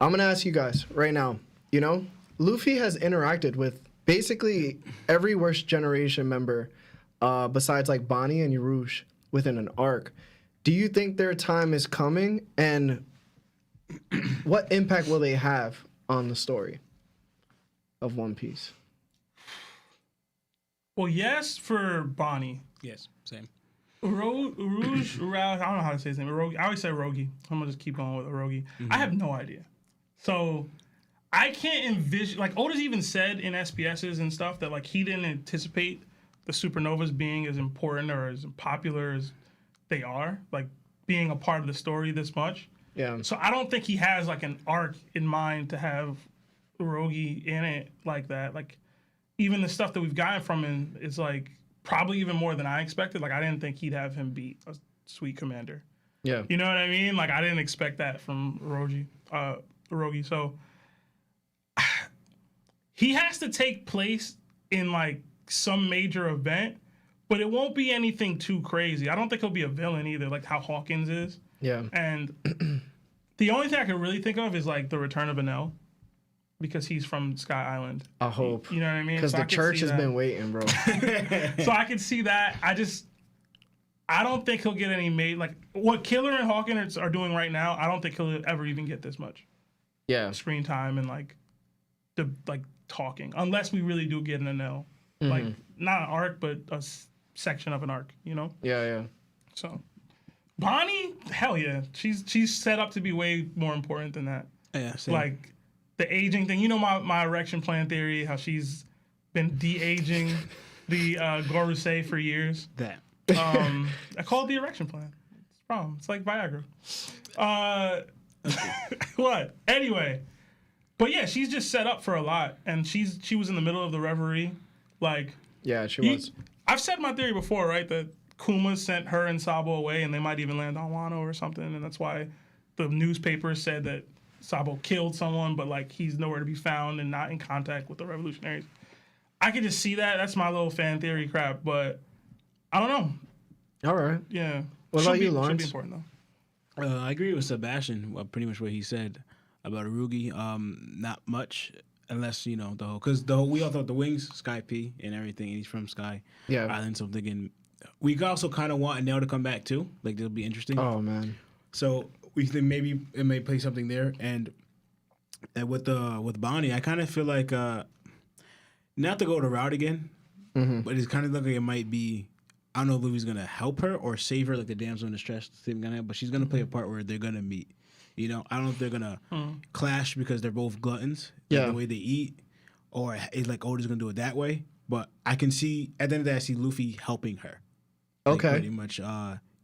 I'm gonna ask you guys right now. You know, Luffy has interacted with basically every Worst Generation member, besides like Bonnie and UROUGE within an arc. Do you think their time is coming, and what impact will they have on the story of One Piece? Well, yes, for Bonnie. Yes, same. Urouge, I don't know how to say his name. Urogi. I always say Urogi. I'm gonna just keep going with Urogi. I have no idea. So I can't envision. Like Oda's even said in SPSs and stuff that like he didn't anticipate the supernovas being as important or as popular as they are. Like being a part of the story this much. Yeah. So I don't think he has like an arc in mind to have Urogi in it like that. Like even the stuff that we've gotten from him is like probably even more than I expected. Like I didn't think he'd have him beat a sweet commander. Yeah. You know what I mean? Like I didn't expect that from Urogi. So he has to take place in like some major event, but it won't be anything too crazy. I don't think he'll be a villain either, like how Hawkins is. Yeah. And the only thing I can really think of is like the return of Enel, because he's from Sky Island. I hope. You know what I mean? Because So the I could church see has that. been waiting, bro. So I can see that. I don't think he'll get any made. Like what Killer and Hawkins are doing right now, I don't think he'll ever even get this much Yeah. screen time and like the talking, unless we really do get an Enel, like not an arc, but a section of an arc. You know? Yeah, yeah. So Bonnie, hell yeah, she's set up to be way more important than that. Yeah, same. Like the aging thing. You know my erection plan theory, how she's been de-aging the Gorosei for years. that. I call it the erection plan. It's a problem. It's like Viagra. What? Anyway, but yeah, she's just set up for a lot, and she was in the middle of the reverie. Like, Yeah, she you- was. I've said my theory before, right? That Kuma sent her and Sabo away, and they might even land on Wano or something, and that's why the newspaper said that Sabo killed someone, but like he's nowhere to be found and not in contact with the revolutionaries. I could just see that. That's my little fan theory crap, but I don't know. All right. Yeah. What Should about be- you, Should Lawrence? be important though. I agree with Sebastian. Pretty much what he said about Urugi. Not much, unless you know because we all thought the Wings, Sky P, and everything. And he's from Sky Yeah. Island, so I'm thinking we also kind of want Nell to come back too. Like that'll be interesting. Oh man. So we think maybe it may play something there, and with Bonnie, I kind of feel like not to go the route again, but it's kind of looking like it might be. I don't know if Luffy's gonna help her or save her, like the damsel in distress thing gonna have, but she's gonna play a part where they're gonna meet. You know, I don't know if they're gonna clash because they're both gluttons, like Yeah. the way they eat, or it's like Oda's gonna do it that way. But I can see at the end of the day, I see Luffy helping her. Like, Okay. pretty much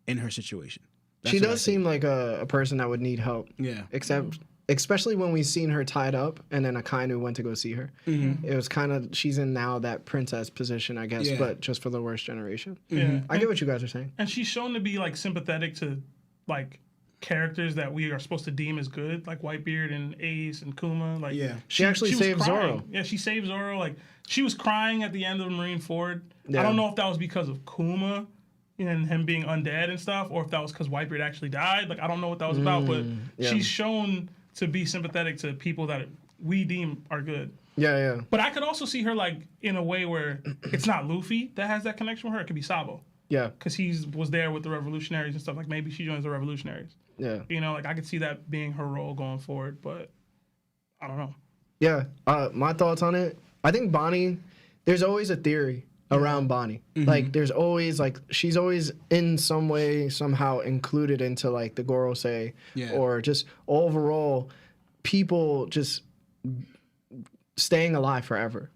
in her situation. She That's what I does seem like a person that would need help. Yeah. Except, especially when we seen her tied up, and then Akainu went to go see her. It was kind of she's in now that princess position, I guess, Yeah. but just for the Worst Generation. Yeah. I get what you guys are saying. And she's shown to be like sympathetic to like characters that we are supposed to deem as good, like Whitebeard and Ace and Kuma. Like Yeah. She actually was saved crying. Zoro. Yeah, she saved Zoro. Like she was crying at the end of Marineford. Yeah. I don't know if that was because of Kuma and him being undead and stuff, or if that was because Whitebeard actually died. Like I don't know what that was about, but yeah. she's shown to be sympathetic to people that we deem are good. Yeah, yeah. But I could also see her like in a way where it's not Luffy that has that connection with her. It could be Sabo. Yeah, Because he was there with the revolutionaries and stuff. Like maybe she joins the revolutionaries. yeah. You know, like I could see that being her role going forward, but I don't know. Yeah, my thoughts on it. I think Bonnie, there's always a theory around Bonnie. Like, there's always, like, she's always in some way, somehow included into, like, the Gorosei. Yeah. Or just overall people just staying alive forever.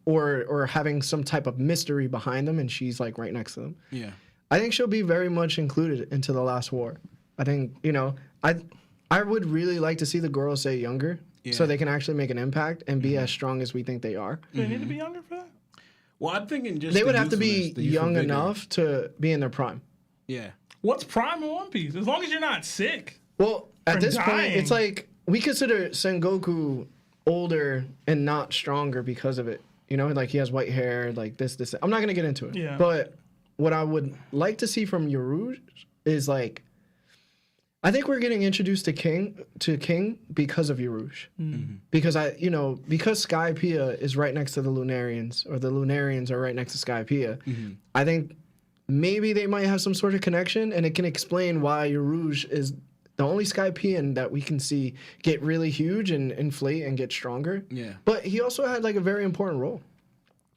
Or having some type of mystery behind them, and she's, like, right next to them. Yeah. I think she'll be very much included into the last war. I think, you know, I would really like to see the girls say younger so Yeah. they can actually make an impact and be as strong as we think they are. Do they need to be younger for that? Well, I'm thinking just They the would have to be youthfulness, the youthful young vigor. enough to be in their prime. Yeah. What's prime in One Piece? As long as you're not sick. Well, at For this point, dying. it's like we consider Sengoku older and not stronger because of it. You know, like he has white hair, like this. I'm not going to get into it. Yeah. But what I would like to see from UROUGE is like, I think we're getting introduced to King because of UROUGE. Because because Skypiea is right next to the Lunarians, or the Lunarians are right next to Skypiea. I think maybe they might have some sort of connection, and it can explain why UROUGE is the only Skypiean that we can see get really huge and inflate and get stronger. Yeah. But he also had like a very important role.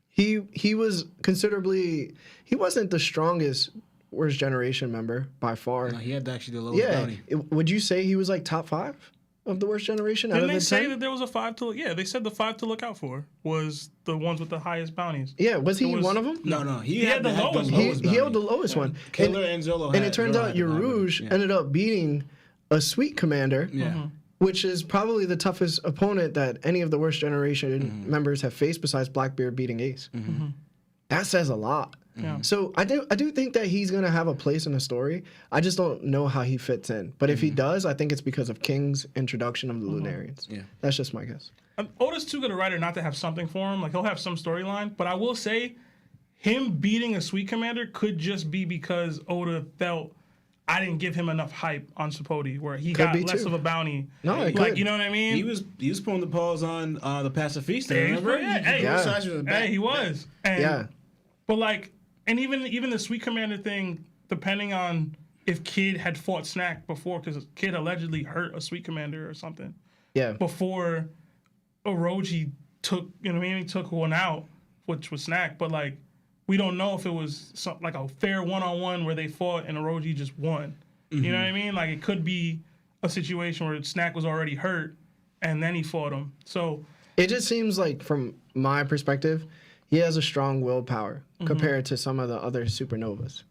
He was considerably, he wasn't the strongest Worst Generation member by far. No, he had actually the lowest bounty. Would you say he was like top 5 of the Worst Generation out Didn't of they the say 10? that there was a 5 to look? Yeah, they said the 5 to look out for was the ones with the highest bounties. Yeah, was he was- one of them? No, he had the lowest He bounty. held the lowest one. Killer and Zolo. And it turns out UROUGE ended up beating a Sweet Commander, Yeah. which is probably the toughest opponent that any of the Worst Generation members have faced besides Blackbeard beating Ace. That says a lot. Yeah. So I do think that he's gonna have a place in the story. I just don't know how he fits in. But if he does, I think it's because of King's introduction of the Lunarians. Yeah. That's just my guess. Oda's too good a writer not to have something for him. Like, he'll have some storyline. But I will say, him beating a Sweet Commander could just be because Oda felt I didn't give him enough hype on Sapoti, where he Could got be less too. of a bounty. No, it like, could. you know what I mean? He was pulling the paws on the Pacifista. Yeah, he was Remember? pretty- hey, Yeah. Size was back. Hey, he was. And, Yeah. But like, and even the Sweet Commander thing, depending on if Kid had fought Snack before, because Kid allegedly hurt a Sweet Commander or something Yeah. before Orochi took, you know what I mean? He took one out, which was Snack. But like, we don't know if it was like a fair one-on-one where they fought and Orochi just won. You know what I mean? Like, it could be a situation where Snack was already hurt and then he fought him. So It just seems like, from my perspective, he has a strong willpower compared to some of the other supernovas.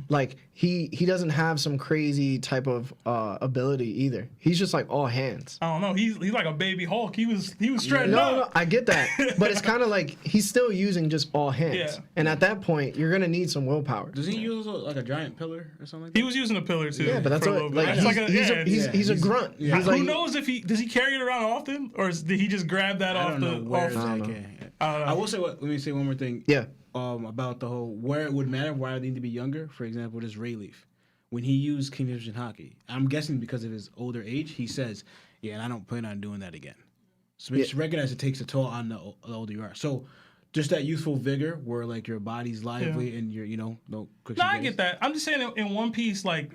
Like, he doesn't have some crazy type of ability either. He's just like all hands. I don't know. He's like a baby Hulk. He was shredding No, up. no, I get that. But it's kind of like he's still using just all hands. Yeah. And at that point, you're going to need some willpower. Does he use like a giant pillar or something like that? He was using a pillar too. Yeah, but that's for a what, little bit. like, It's he's a grunt. yeah. He's Who like, knows if does he carry it around often, or did he just grab that I off don't the? know where Off, that don't know. came. I don't know. I will say let me say one more thing. Yeah. About the whole where it would matter, why they need to be younger. For example, this Rayleaf, when he used King Egyptian Hockey, I'm guessing because of his older age, he says, "Yeah, and I don't plan on doing that again." So we just recognize it takes a toll on the older you are. So just that youthful vigor, where like your body's lively and you're no quick. No, I get that. I'm just saying in One Piece, like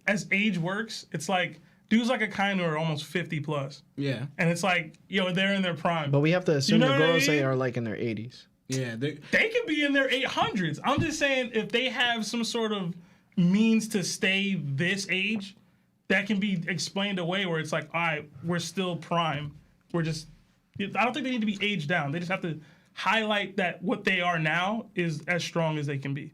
as age works, it's like dudes like a Kainu are almost 50 plus, Yeah, and it's like they're in their prime. but we have to assume know the what I Gorosei mean? are like in their 80s. yeah. They could be in their 800s. I'm just saying if they have some sort of means to stay this age, that can be explained away where it's like, all right, we're still prime. We're just, I don't think they need to be aged down. They just have to highlight that what they are now is as strong as they can be.